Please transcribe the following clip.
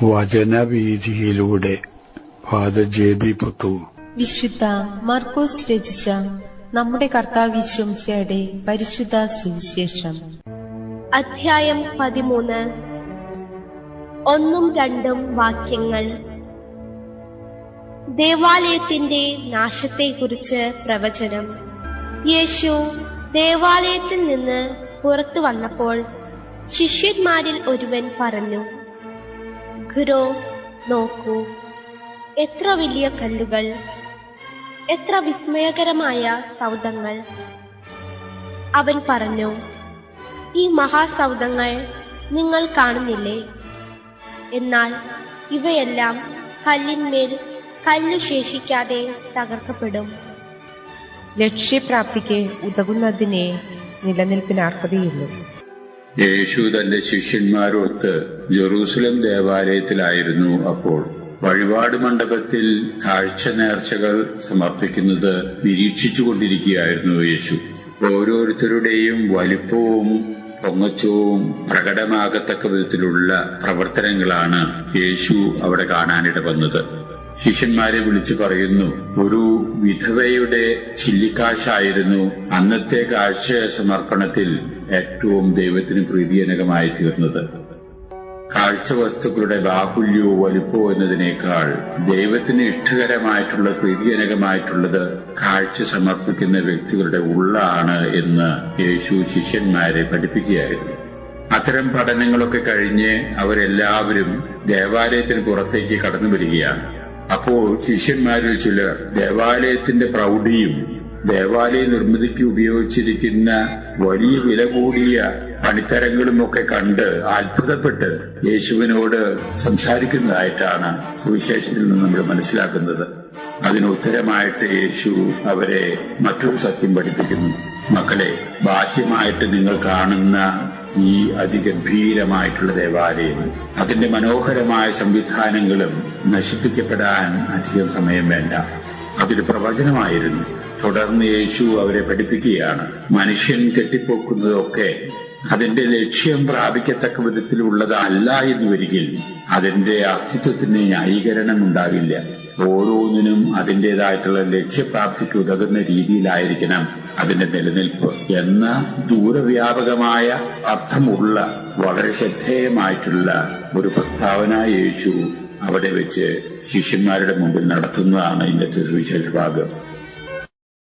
വചനവീഥിയിലൂടെ father ജെ.ബി. Puthur. വിശുദ്ധ മാർക്കോസ് രചിച്ച നമ്മുടെ കർത്താവ് ഈശോയുടെ പരിശുദ്ധ സുവിശേഷം. അധ്യായം 13. 1-2 വാക്യങ്ങൾ. ദേവാലയത്തിന്റെ നാശത്തെക്കുറിച്ച് പ്രവചനം. യേശു ദേവാലയത്തിൽ നിന്ന് പുറത്തു വന്നപ്പോൾ ശിഷ്യന്മാരിൽ ഒരുവൻ പറഞ്ഞു, ഗുരോ, നോക്കൂ, എത്ര വലിയ കല്ലുകൾ, എത്ര വിസ്മയകരമായ സൗധങ്ങൾ. അവൻ പറഞ്ഞു, ഈ മഹാസൗധങ്ങൾ നിങ്ങൾ കാണുന്നില്ലേ? എന്നാൽ ഇവയെല്ലാം കല്ലിന്മേൽ കല്ലു ശേഷിക്കാതെ തകർക്കപ്പെടും. ലക്ഷ്യപ്രാപ്തിക്ക് ഉതകുന്നതിനെ നിലനിൽപ്പിനാർഹതയുള്ളൂ. യേശു തന്റെ ശിഷ്യന്മാരൊത്ത് ജെറൂസലം ദേവാലയത്തിലായിരുന്നു. അപ്പോൾ വഴിപാട് മണ്ഡപത്തിൽ കാഴ്ച നേർച്ചകൾ സമർപ്പിക്കുന്നത് നിരീക്ഷിച്ചുകൊണ്ടിരിക്കുകയായിരുന്നു യേശു. ഓരോരുത്തരുടെയും വലിപ്പവും പൊങ്ങച്ചവും പ്രകടമാകത്തക്ക വിധത്തിലുള്ള പ്രവർത്തനങ്ങളാണ് യേശു അവിടെ കാണാനിട വന്നത്. ശിഷ്യന്മാരെ വിളിച്ചു പറയുന്നു, ഒരു വിധവയുടെ ചില്ലിക്കാശായിരുന്നു അന്നത്തെ കാഴ്ച സമർപ്പണത്തിൽ ഏറ്റവും ദൈവത്തിന് പ്രീതിജനകമായി തീർന്നത്. കാഴ്ച വസ്തുക്കളുടെ ബാഹുല്യവും വലിപ്പവും എന്നതിനേക്കാൾ ദൈവത്തിന് ഇഷ്ടകരമായിട്ടുള്ള പ്രീതിജനകമായിട്ടുള്ളത് കാഴ്ച സമർപ്പിക്കുന്ന വ്യക്തികളുടെ ഉള്ളാണ് എന്ന് യേശു ശിഷ്യന്മാരെ പഠിപ്പിക്കുകയായിരുന്നു. അത്തരം പഠനങ്ങളൊക്കെ കഴിഞ്ഞ് അവരെല്ലാവരും ദേവാലയത്തിന് പുറത്തേക്ക് കടന്നു വരികയാണ്. അപ്പോൾ ശിഷ്യന്മാരിൽ ചിലർ ദേവാലയത്തിന്റെ പ്രൗഢിയും ദേവാലയ നിർമ്മിതിക്ക് ഉപയോഗിച്ചിരിക്കുന്ന വലിയ വില കൂടിയ പണിത്തരങ്ങളും ഒക്കെ കണ്ട് അത്ഭുതപ്പെട്ട് യേശുവിനോട് സംസാരിക്കുന്നതായിട്ടാണ് സുവിശേഷത്തിൽ നിന്ന് നമ്മൾ മനസ്സിലാക്കുന്നത്. അതിന് ഉത്തരമായിട്ട് യേശു അവരെ മറ്റൊരു സത്യം പഠിപ്പിക്കുന്നു. മക്കളെ, ബാഹ്യമായിട്ട് നിങ്ങൾ കാണുന്ന ഈ അതിഗംഭീരമായിട്ടുള്ള ദേവാലയം, അതിന്റെ മനോഹരമായ സംവിധാനങ്ങളും നശിപ്പിക്കപ്പെടാൻ അധികം സമയം വേണ്ട. അതൊരു പ്രവചനമായിരുന്നു. തുടർന്ന് യേശു അവരെ പഠിപ്പിക്കുകയാണ്, മനുഷ്യൻ കെട്ടിപ്പോക്കുന്നതൊക്കെ അതിന്റെ ലക്ഷ്യം പ്രാപിക്കത്തക്ക വിധത്തിലുള്ളതല്ല എന്ന് വരികിൽ അതിന്റെ അസ്തിത്വത്തിന് ന്യായീകരണം ഉണ്ടാകില്ല. ഓരോന്നിനും അതിൻ്റെതായിട്ടുള്ള ലക്ഷ്യപ്രാപ്തിക്ക് ഉതകുന്ന രീതിയിലായിരിക്കണം അതിന്റെ നിലനിൽപ്പ് എന്ന ദൂരവ്യാപകമായ അർത്ഥമുള്ള വളരെ ശ്രദ്ധേയമായിട്ടുള്ള ഒരു പ്രസ്താവന യേശു അവിടെ വെച്ച് ശിഷ്യന്മാരുടെ മുമ്പിൽ നടത്തുന്നതാണ് ഇന്നത്തെ സുവിശേഷ ഭാഗം.